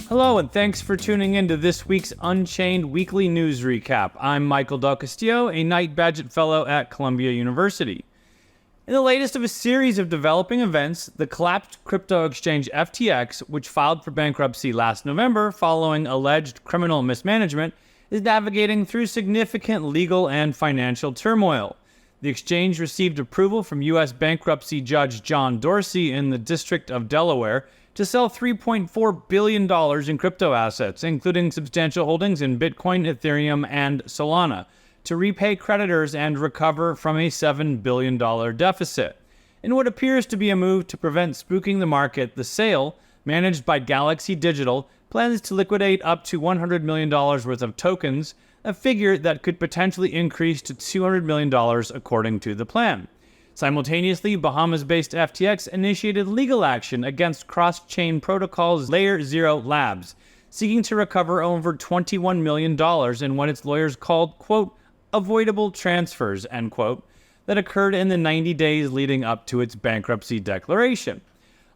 Hello, and thanks for tuning in to this week's Unchained Weekly News Recap. I'm Michael Del Castillo, a Knight Bagehot Fellow at Columbia University. In the latest of a series of developing events, the collapsed crypto exchange FTX, which filed for bankruptcy last November following alleged criminal mismanagement, is navigating through significant legal and financial turmoil. The exchange received approval from U.S. bankruptcy judge John Dorsey in the District of Delaware to sell $3.4 billion in crypto assets, including substantial holdings in Bitcoin, Ethereum, and Solana, to repay creditors and recover from a $7 billion deficit. In what appears to be a move to prevent spooking the market, the sale, managed by Galaxy Digital, plans to liquidate up to $100 million worth of tokens, a figure that could potentially increase to $200 million according to the plan. Simultaneously, Bahamas-based FTX initiated legal action against cross-chain protocol's LayerZero Labs, seeking to recover over $21 million in what its lawyers called, quote, avoidable transfers, end quote, that occurred in the 90 days leading up to its bankruptcy declaration.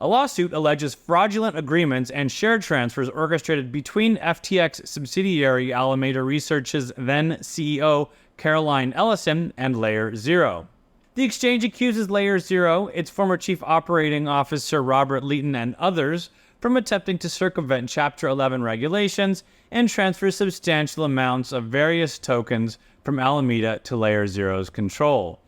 A lawsuit alleges fraudulent agreements and share transfers orchestrated between FTX subsidiary Alameda Research's then CEO Caroline Ellison and LayerZero. The exchange accuses LayerZero, its former chief operating officer Robert Leighton, and others from attempting to circumvent Chapter 11 regulations and transfer substantial amounts of various tokens from Alameda to LayerZero's control.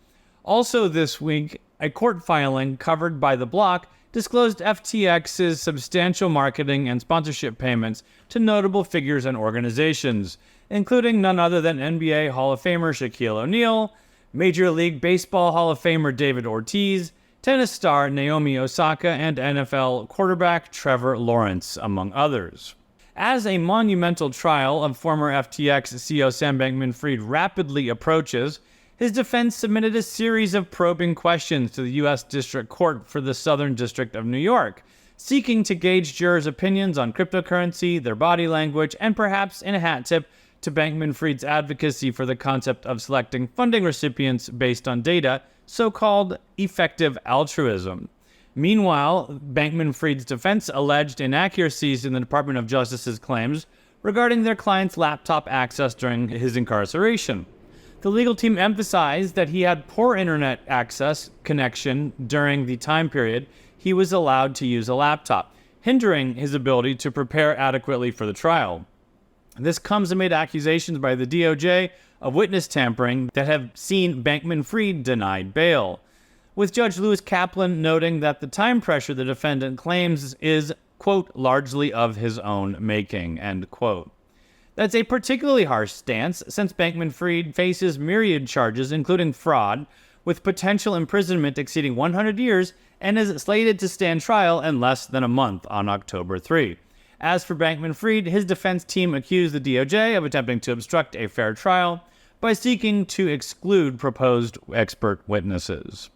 Also this week, a court filing covered by The Block disclosed FTX's substantial marketing and sponsorship payments to notable figures and organizations, including none other than NBA Hall of Famer Shaquille O'Neal, Major League Baseball Hall of Famer David Ortiz, tennis star Naomi Osaka, and NFL quarterback Trevor Lawrence, among others. As a monumental trial of former FTX CEO Sam Bankman-Fried rapidly approaches, his defense submitted a series of probing questions to the U.S. District Court for the Southern District of New York, seeking to gauge jurors' opinions on cryptocurrency, their body language, and perhaps, in a hat tip, to Bankman-Fried's advocacy for the concept of selecting funding recipients based on data, so-called effective altruism. Meanwhile, Bankman-Fried's defense alleged inaccuracies in the Department of Justice's claims regarding their client's laptop access during his incarceration. The legal team emphasized that he had poor internet access connection during the time period he was allowed to use a laptop, hindering his ability to prepare adequately for the trial. This comes amid accusations by the DOJ of witness tampering that have seen Bankman-Fried denied bail, with Judge Lewis Kaplan noting that the time pressure the defendant claims is, quote, largely of his own making, end quote. That's a particularly harsh stance, since Bankman-Fried faces myriad charges, including fraud, with potential imprisonment exceeding 100 years, and is slated to stand trial in less than a month on October 3. As for Bankman-Fried, his defense team accused the DOJ of attempting to obstruct a fair trial by seeking to exclude proposed expert witnesses.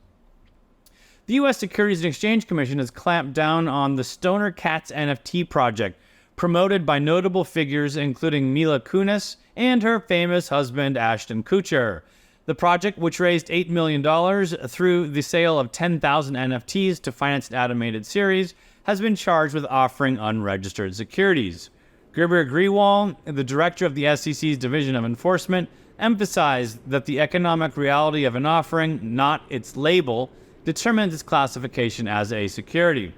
The U.S. Securities and Exchange Commission has clamped down on the Stoner Cats NFT project, promoted by notable figures including Mila Kunis and her famous husband Ashton Kutcher. The project, which raised $8 million through the sale of 10,000 NFTs to finance an animated series, has been charged with offering unregistered securities. Gerber Grewal, the director of the SEC's Division of Enforcement, emphasized that the economic reality of an offering, not its label, determines its classification as a security.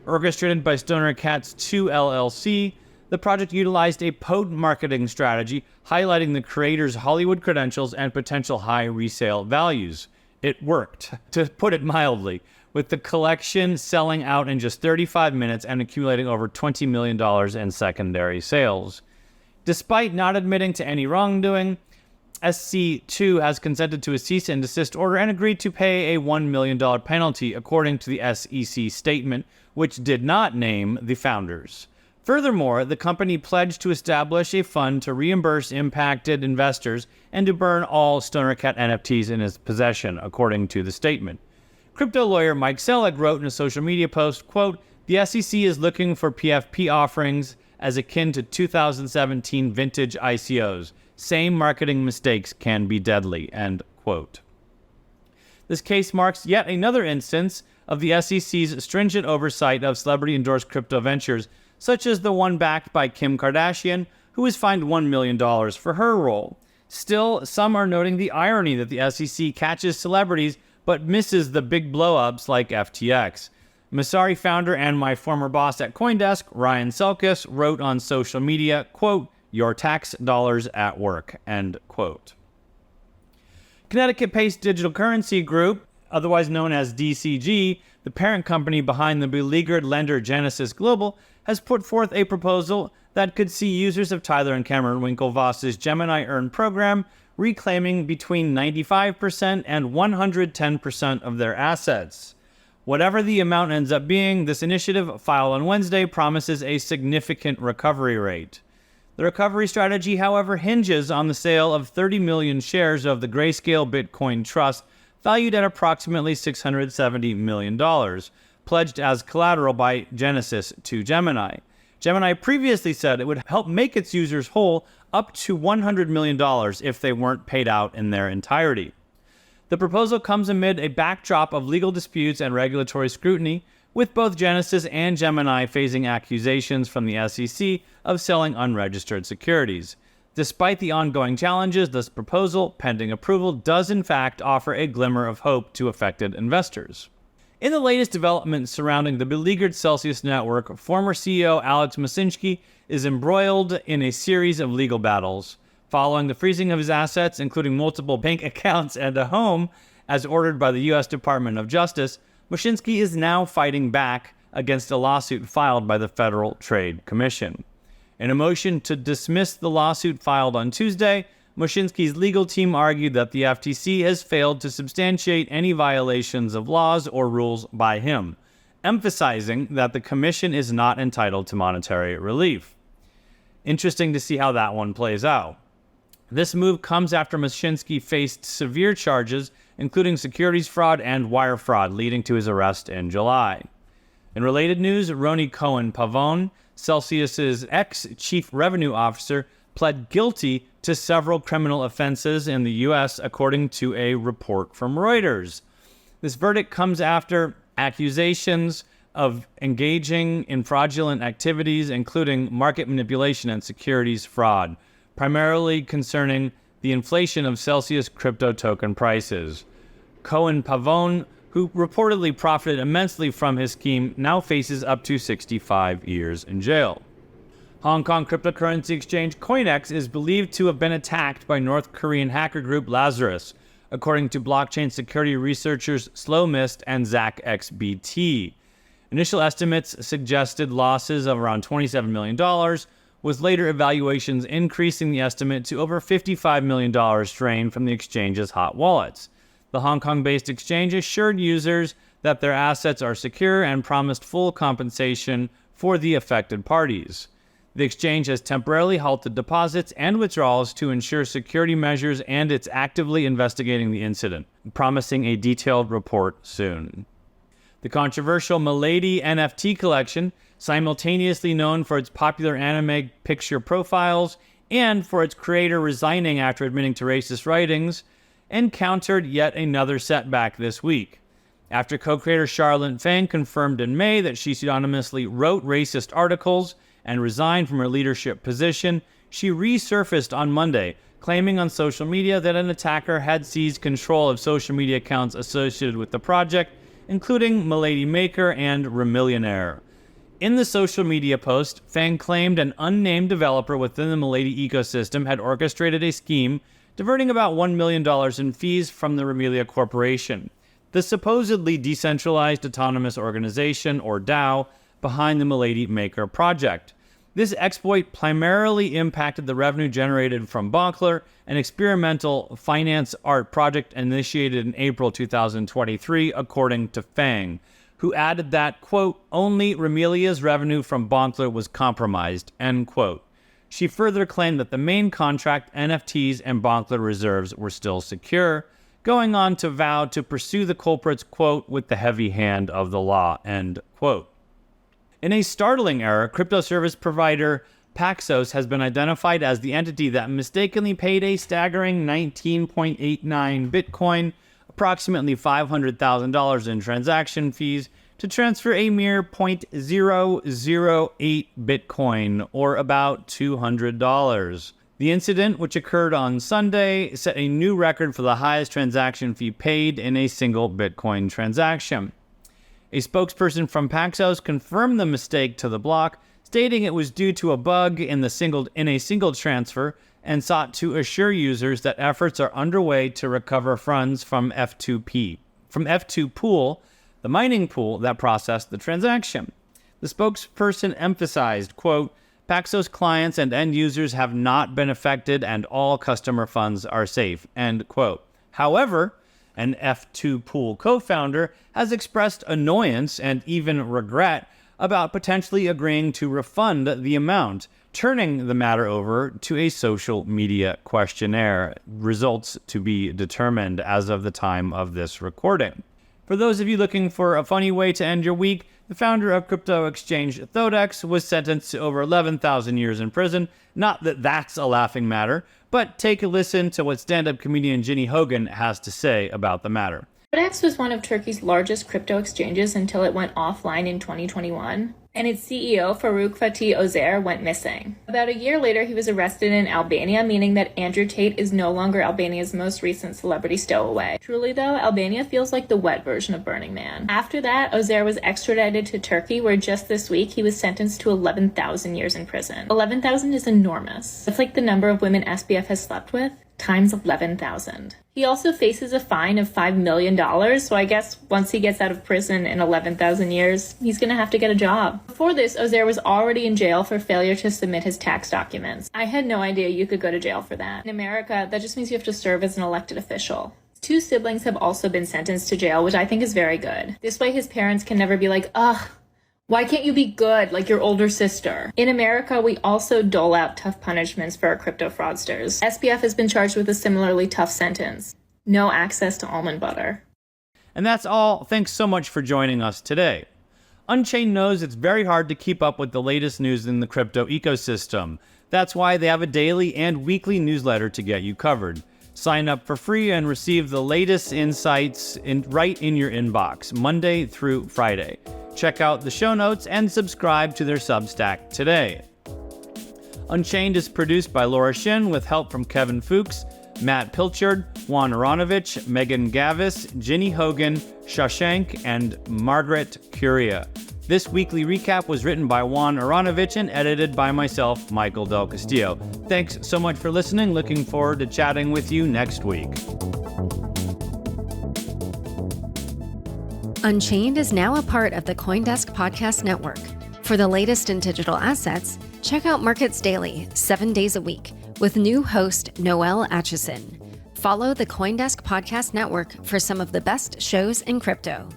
Orchestrated by Stoner Cats 2 LLC, the project utilized a potent marketing strategy highlighting the creator's Hollywood credentials and potential high resale values. It worked, to put it mildly, with the collection selling out in just 35 minutes and accumulating over $20 million in secondary sales. Despite not admitting to any wrongdoing, SC2 has consented to a cease and desist order and agreed to pay a $1 million penalty, according to the SEC statement, which did not name the founders. Furthermore, the company pledged to establish a fund to reimburse impacted investors and to burn all Stoner Cat NFTs in its possession, according to the statement. Crypto lawyer Mike Selig wrote in a social media post, quote, "The SEC is looking for PFP offerings as akin to 2017 vintage ICOs. Same marketing mistakes can be deadly," end quote. This case marks yet another instance of the SEC's stringent oversight of celebrity-endorsed crypto ventures, such as the one backed by Kim Kardashian, who was fined $1 million for her role. Still, some are noting the irony that the SEC catches celebrities but misses the big blow-ups like FTX. Masari founder and my former boss at CoinDesk, Ryan Selkis, wrote on social media, quote, "Your tax dollars at work," end quote. Connecticut-based digital currency group, otherwise known as DCG, the parent company behind the beleaguered lender Genesis Global, has put forth a proposal that could see users of Tyler and Cameron Winklevoss's Gemini Earn program reclaiming between 95% and 110% of their assets. Whatever the amount ends up being, this initiative, filed on Wednesday, promises a significant recovery rate. The recovery strategy, however, hinges on the sale of 30 million shares of the Grayscale Bitcoin Trust, valued at approximately $670 million, pledged as collateral by Genesis to Gemini. Gemini previously said it would help make its users whole up to $100 million if they weren't paid out in their entirety. The proposal comes amid a backdrop of legal disputes and regulatory scrutiny, with both Genesis and Gemini facing accusations from the SEC of selling unregistered securities. Despite the ongoing challenges, this proposal, pending approval, does in fact offer a glimmer of hope to affected investors. In the latest developments surrounding the beleaguered Celsius network, former CEO Alex Mashinsky is embroiled in a series of legal battles. Following the freezing of his assets, including multiple bank accounts and a home, as ordered by the U.S. Department of Justice, Mashinsky is now fighting back against a lawsuit filed by the Federal Trade Commission. In a motion to dismiss the lawsuit filed on Tuesday, Mashinsky's legal team argued that the FTC has failed to substantiate any violations of laws or rules by him, emphasizing that the commission is not entitled to monetary relief. Interesting to see how that one plays out. This move comes after Mashinsky faced severe charges, including securities fraud and wire fraud, leading to his arrest in July. In related news, Roni Cohen-Pavone, Celsius's ex-chief revenue officer, pled guilty to several criminal offenses in the U.S., according to a report from Reuters. This verdict comes after accusations of engaging in fraudulent activities, including market manipulation and securities fraud, primarily concerning the inflation of Celsius crypto token prices. Cohen-Pavone, who reportedly profited immensely from his scheme, now faces up to 65 years in jail. Hong Kong cryptocurrency exchange CoinEx is believed to have been attacked by North Korean hacker group Lazarus, according to blockchain security researchers Slowmist and ZachXBT. Initial estimates suggested losses of around $27 million, with later evaluations increasing the estimate to over $55 million drained from the exchange's hot wallets. The Hong Kong-based exchange assured users that their assets are secure and promised full compensation for the affected parties. The exchange has temporarily halted deposits and withdrawals to ensure security measures, and it's actively investigating the incident, promising a detailed report soon. The controversial Milady NFT collection, simultaneously known for its popular anime picture profiles and for its creator resigning after admitting to racist writings, encountered yet another setback this week. After co-creator Charlotte Fang confirmed in May that she pseudonymously wrote racist articles and resigned from her leadership position, she resurfaced on Monday, claiming on social media that an attacker had seized control of social media accounts associated with the project, including Milady Maker and Remillionaire. In the social media post, Fang claimed an unnamed developer within the Milady ecosystem had orchestrated a scheme diverting about $1 million in fees from the Remilia Corporation, the supposedly decentralized autonomous organization, or DAO, behind the Milady Maker project. This exploit primarily impacted the revenue generated from Bonkler, an experimental finance art project initiated in April 2023, according to Fang, who added that, quote, only Remilia's revenue from Bonkler was compromised, end quote. She further claimed that the main contract, NFTs, and Bonkler reserves were still secure, going on to vow to pursue the culprits, quote, with the heavy hand of the law, end quote. In a startling error, crypto service provider Paxos has been identified as the entity that mistakenly paid a staggering 19.89 Bitcoin, approximately $500,000 in transaction fees, to transfer a mere 0.008 Bitcoin, or about $200. The incident, which occurred on Sunday, set a new record for the highest transaction fee paid in a single Bitcoin transaction. A spokesperson from Paxos confirmed the mistake to the block, stating it was due to a bug in a single transfer, and sought to assure users that efforts are underway to recover funds from F2 Pool, the mining pool that processed the transaction. The spokesperson emphasized, quote, Paxos clients and end users have not been affected and all customer funds are safe, end quote. However, an F2 Pool co-founder has expressed annoyance and even regret about potentially agreeing to refund the amount, turning the matter over to a social media questionnaire, results to be determined as of the time of this recording. For those of you looking for a funny way to end your week, the founder of crypto exchange Thodex was sentenced to over 11,000 years in prison. Not that that's a laughing matter, but take a listen to what stand-up comedian Ginny Hogan has to say about the matter. Thodex was one of Turkey's largest crypto exchanges until it went offline in 2021, and its CEO, Faruk Fatih Özer, went missing. About a year later, he was arrested in Albania, meaning that Andrew Tate is no longer Albania's most recent celebrity stowaway. Truly, though, Albania feels like the wet version of Burning Man. After that, Özer was extradited to Turkey, where just this week he was sentenced to 11,000 years in prison. 11,000 is enormous. It's like the number of women SBF has slept with, times 11,000. He also faces a fine of $5 million, so I guess once he gets out of prison in 11,000 years, he's gonna have to get a job. Before this, Özer was already in jail for failure to submit his tax documents. I had no idea you could go to jail for that. In America, that just means you have to serve as an elected official. Two siblings have also been sentenced to jail, which I think is very good. This way his parents can never be like, ugh, why can't you be good like your older sister? In America, we also dole out tough punishments for our crypto fraudsters. SBF has been charged with a similarly tough sentence. No access to almond butter. And that's all. Thanks so much for joining us today. Unchained knows it's very hard to keep up with the latest news in the crypto ecosystem. That's why they have a daily and weekly newsletter to get you covered. Sign up for free and receive the latest insights right in your inbox, Monday through Friday. Check out the show notes and subscribe to their Substack today. Unchained is produced by Laura Shin with help from Kevin Fuchs, Matt Pilchard, Juan Aronovich, Megan Gavis, Ginny Hogan, Shashank, and Margaret Curia. This weekly recap was written by Juan Aronovich and edited by myself, Michael Del Castillo. Thanks so much for listening. Looking forward to chatting with you next week. Unchained is now a part of the CoinDesk Podcast Network. For the latest in digital assets, check out Markets Daily, 7 days a week, with new host Noel Atchison. Follow the CoinDesk Podcast Network for some of the best shows in crypto.